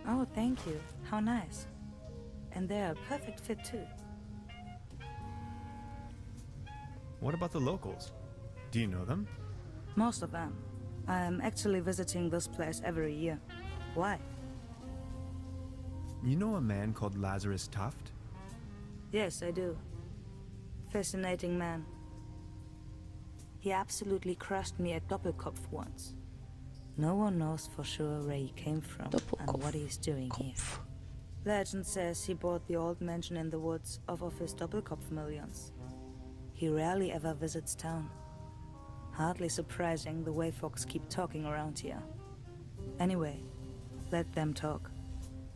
Oh, thank you. How nice. And they're a perfect fit too. What about the locals? Do you know them? Most of them. I'm actually visiting this place every year. Why? You know a man called Lazarus Taft? Yes, I do. Fascinating man. He absolutely crushed me at Doppelkopf once. No one knows for sure where he came from and what he's doing here. Legend says he bought the old mansion in the woods off of his Doppelkopf millions. He rarely ever visits town. Hardly surprising the way folks keep talking around here. Anyway, let them talk.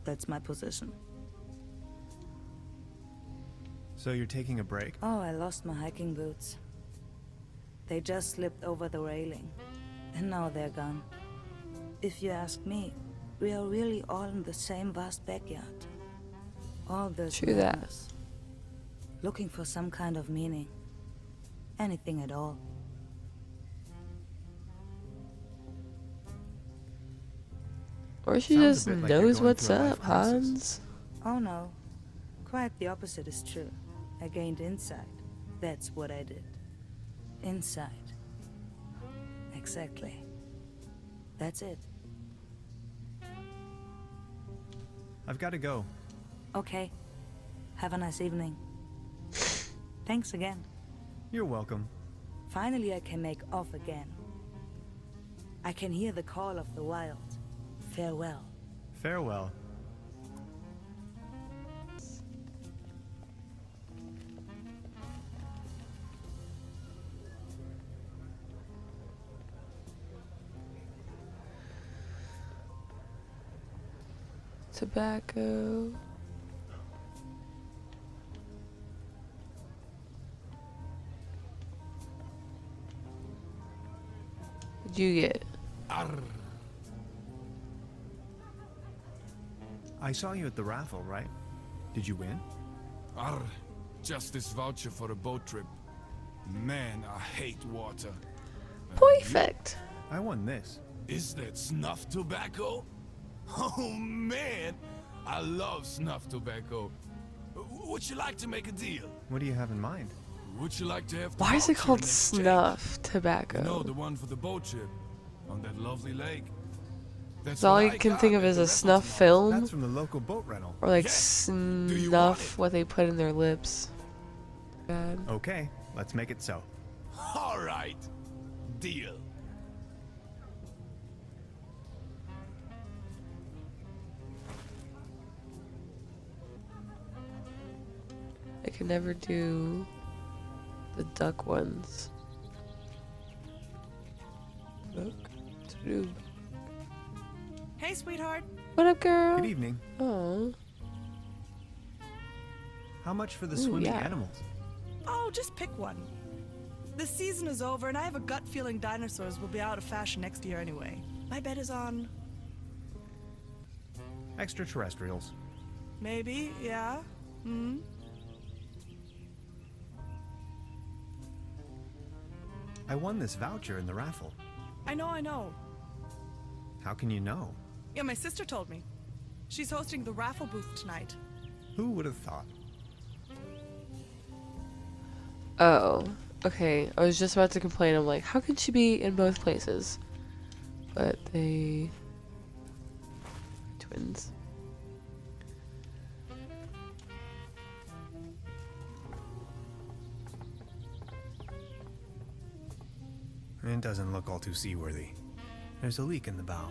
That's my position. So you're taking a break? Oh, I lost my hiking boots. They just slipped over the railing, and now they're gone. If you ask me, we are really all in the same vast backyard. All this True that. madness. Looking for some kind of meaning. Anything at all. Or she Sounds a just bit like you're knows going what's through a life up, crisis. Hans. Oh no. Quite the opposite is true. I gained insight. That's what I did. Insight. Exactly. That's it. I've got to go. Okay. Have a nice evening. Thanks again. You're welcome. Finally I can make off again. I can hear the call of the wild. Farewell. Farewell. Tobacco. What'd you get? Arr. I saw you at the raffle, right? Did you win? Arr. Just this voucher for a boat trip. Man, I hate water. Perfect. I won this. Is that snuff tobacco? Oh man, I love snuff tobacco. Would you like to make a deal? What do you have in mind? Would you like to have the Why is it voucher called in exchange? snuff tobacco? You know, the one for the boat trip on that lovely lake. That's All what I can got think of at is the a raffle snuff tonight. film, That's from the local boat rental. or like Yes. you want snuff it? what they put in their lips. God. Okay, let's make it so. All right, deal. I can never do the duck ones. Look, Truberbrook. Hey, sweetheart. What up, girl? Good evening. Oh, How much for the Ooh, swimming yeah. animals? Oh, just pick one. The season is over, and I have a gut feeling dinosaurs will be out of fashion next year anyway. My bet is on Extraterrestrials. maybe, yeah. Hmm. I won this voucher in the raffle. I know. How can you know? Yeah, my sister told me. She's hosting the raffle booth tonight. Who would have thought? oh, okay. I was just about to complain. I'm like, how can she be in both places? But they twins. It doesn't look all too seaworthy. There's a leak in the bow,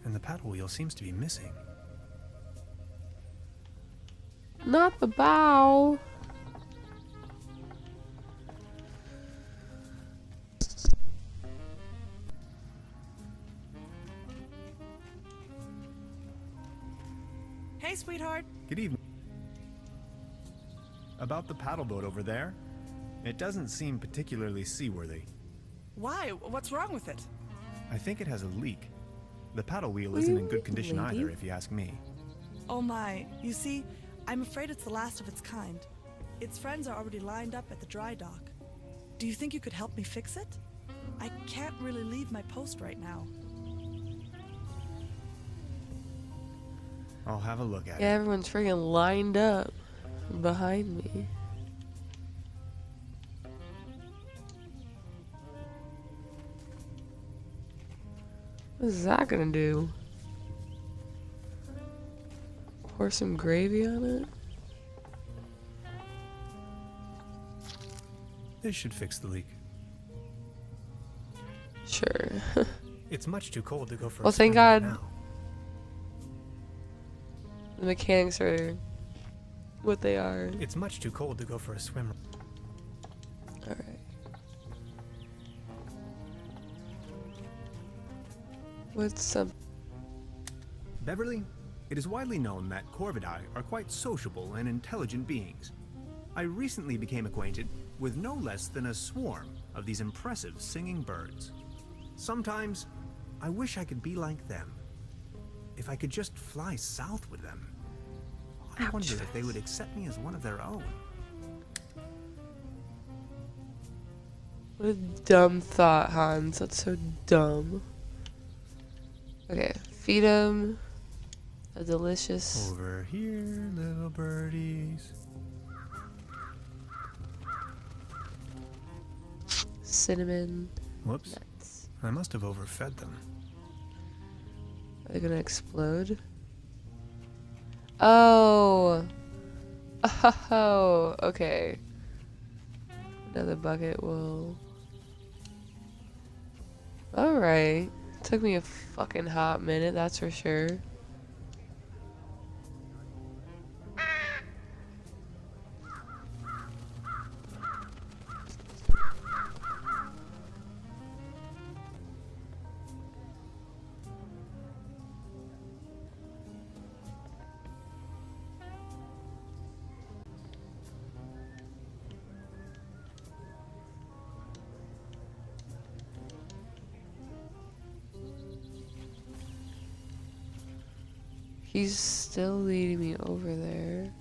and the paddle wheel seems to be missing. Not the bow. Hey, sweetheart. Good evening. About the paddle boat over there? It doesn't seem particularly seaworthy. Why? What's wrong with it? I think it has a leak. The paddle wheel isn't in good condition Lady? either, if you ask me. Oh my. You see, I'm afraid it's the last of its kind. Its friends are already lined up at the dry dock. Do you think you could help me fix it? I can't really leave my post right now. I'll have a look at Yeah, it. everyone's freaking lined up behind me. What is that gonna do? Pour some gravy on it? This should fix the leak. Sure. It's much too cold to go for Well, a swim thank right God. now. The mechanics are what they are. It's much too cold to go for a swim. Alright. What's up? Beverly, it is widely known that Corvidae are quite sociable and intelligent beings. I recently became acquainted with no less than a swarm of these impressive singing birds. Sometimes, I wish I could be like them. If I could just fly south with them. I wonder if they would accept me as one of their own. What a dumb thought, Hans. That's so dumb. Okay, feed him a delicious... Over here, little birdies. cinnamon Whoops. nuts. I must have overfed them. Are they gonna explode? Oh! Oh, okay. Another bucket will... Alright. Took me a fucking hot minute, that's for sure. He's still leading me over there.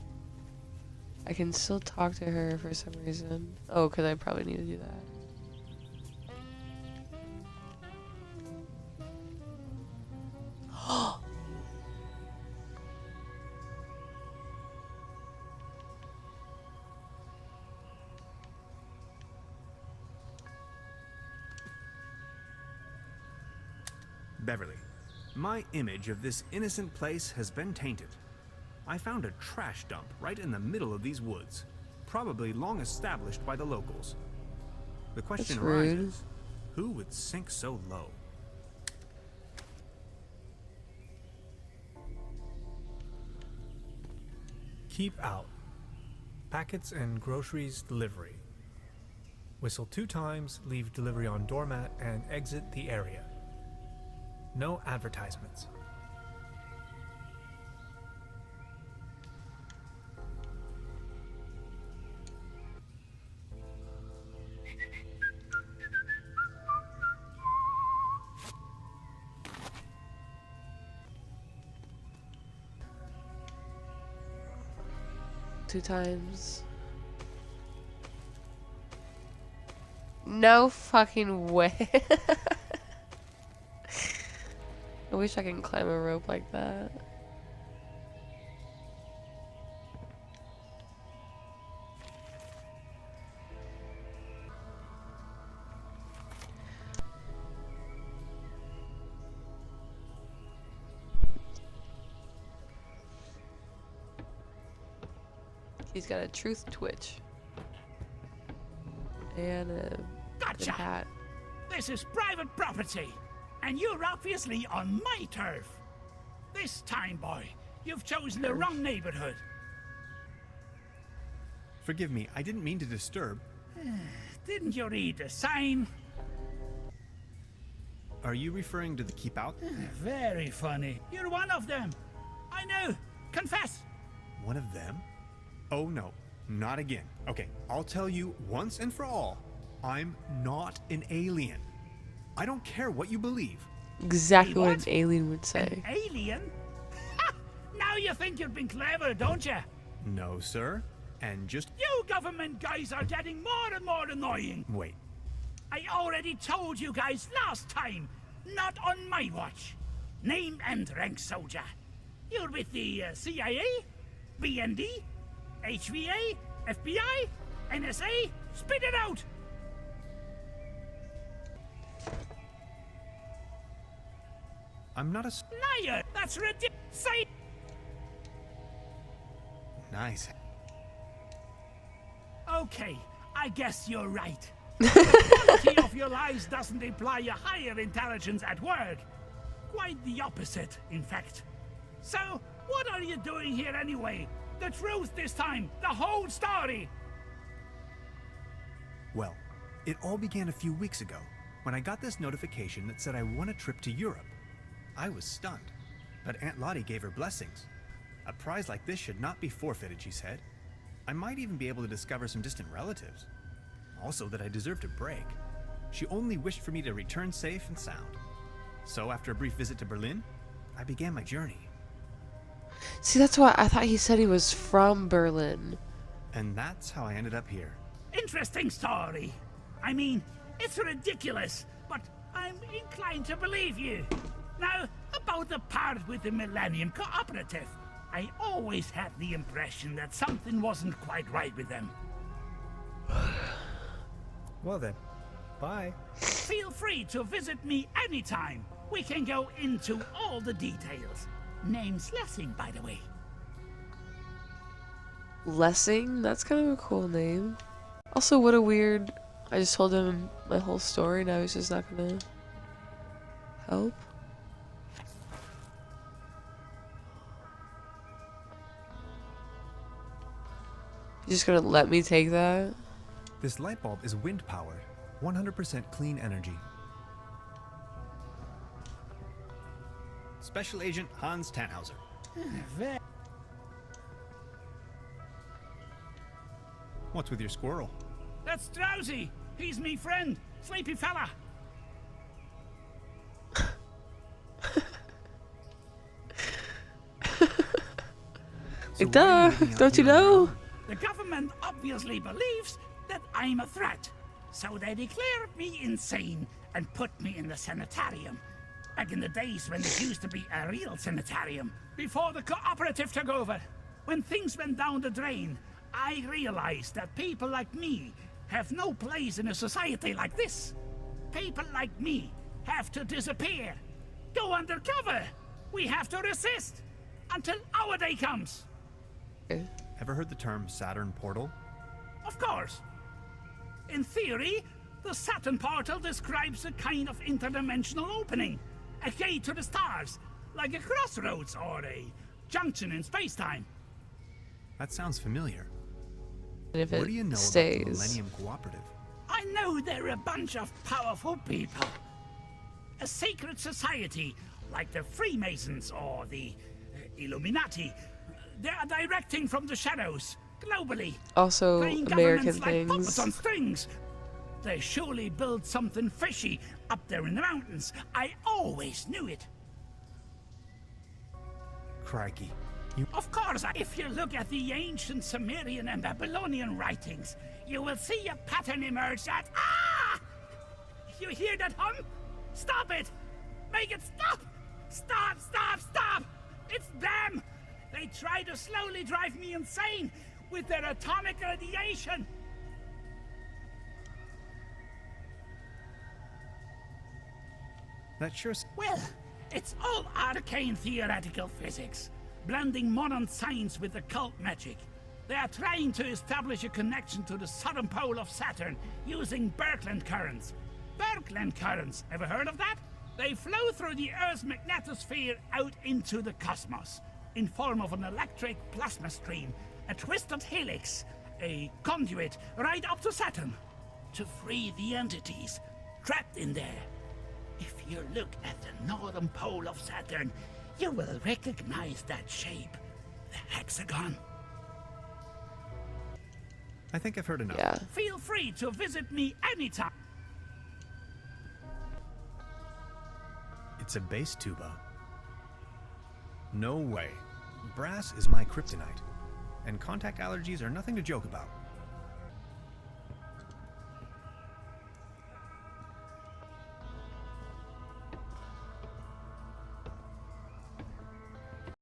I can still talk to her for some reason. Oh, because I probably need to do that. Beverly, my image of this innocent place has been tainted. I found a trash dump right in the middle of these woods, probably long established by the locals. The question That's rude. arises, who would sink so low? Keep out. Packets and groceries delivery. Whistle 2 times, leave delivery on doormat, and exit the area. No advertisements. Two times. No fucking way. I wish I could climb a rope like that. He's got a truth twitch. And a Gotcha! hat. This is private property, and you're obviously on my turf. This time, boy, you've chosen the wrong neighborhood. Forgive me, I didn't mean to disturb. Didn't you read the sign? Are you referring to the keep out? Very funny. You're one of them. I know. Confess. One of them? Oh no, not again. Okay, I'll tell you once and for all, I'm not an alien. I don't care what you believe. Exactly Hey, what what? an alien would say. An alien? Ha! Now you think you've been clever, don't you? No, sir. And just You government guys are getting more and more annoying. wait. I already told you guys last time. Not on my watch. Name and rank, soldier. You're with the CIA, BND, HVA, FBI, NSA. Spit it out! I'm not a Liar! That's ridiculous! Say nice. okay, I guess you're right. The quality of your lives doesn't imply a higher intelligence at work. Quite the opposite, in fact. So, what are you doing here anyway? The truth this time, the whole story. Well, it all began a few weeks ago when I got this notification that said I won a trip to Europe. I was stunned, but Aunt Lottie gave her blessings. A prize like this should not be forfeited, she said. I might even be able to discover some distant relatives. Also that I deserved a break. She only wished for me to return safe and sound. So after a brief visit to Berlin, I began my journey. See, that's why I thought he said he was from Berlin. And that's how I ended up here. Interesting story. I mean, it's ridiculous, but I'm inclined to believe you. Now, about the part with the Millennium Cooperative. I always had the impression that something wasn't quite right with them. Well then, bye. Feel free to visit me anytime. We can go into all the details. Name's Lessing, by the way. Lessing? That's kind of a cool name. Also, what a weird... I just told him my whole story, now he's just not gonna help. He's just gonna let me take that? This light bulb is wind powered, 100% clean energy. Special Agent Hans Tannhauser. What's with your squirrel? That's Drowsy. He's me friend. Sleepy fella. So Duh, why are you living out don't you here on your know? own? The government obviously believes that I'm a threat, so they declare me insane and put me in the sanitarium. Back in the days when it used to be a real sanitarium, before the cooperative took over. When things went down the drain, I realized that people like me have no place in a society like this. People like me have to disappear, go undercover. We have to resist until our day comes. Ever heard the term Saturn portal? Of course. In theory, the Saturn portal describes a kind of interdimensional opening, a gate to the stars, like a crossroads or a junction in space-time. That sounds familiar. And if What it do you know about the stays... Millennium Cooperative? I know they're a bunch of powerful people. A secret society, like the Freemasons or the Illuminati. They are directing from the shadows, globally. Also, Playing American governments like puppets on things. strings. They surely built something fishy up there in the mountains. I always knew it. Crikey. You Of course, if you look at the ancient Sumerian and Babylonian writings, you will see a pattern emerge that... Ah! You hear that hum? Stop it! Make it stop! Stop, stop, stop! It's them! They try to slowly drive me insane with their atomic radiation. that sure Well, it's all arcane theoretical physics, blending modern science with occult magic. They are trying to establish a connection to the southern pole of Saturn using Birkeland currents. Birkeland currents, ever heard of that? They flow through the Earth's magnetosphere out into the cosmos, in form of an electric plasma stream, a twisted helix, a conduit right up to Saturn, to free the entities trapped in there. If you look at the northern pole of Saturn, you will recognize that shape, the hexagon. I think I've heard enough. Yeah. Feel free to visit me anytime. It's a bass tuba. No way. Brass is my kryptonite. And contact allergies are nothing to joke about.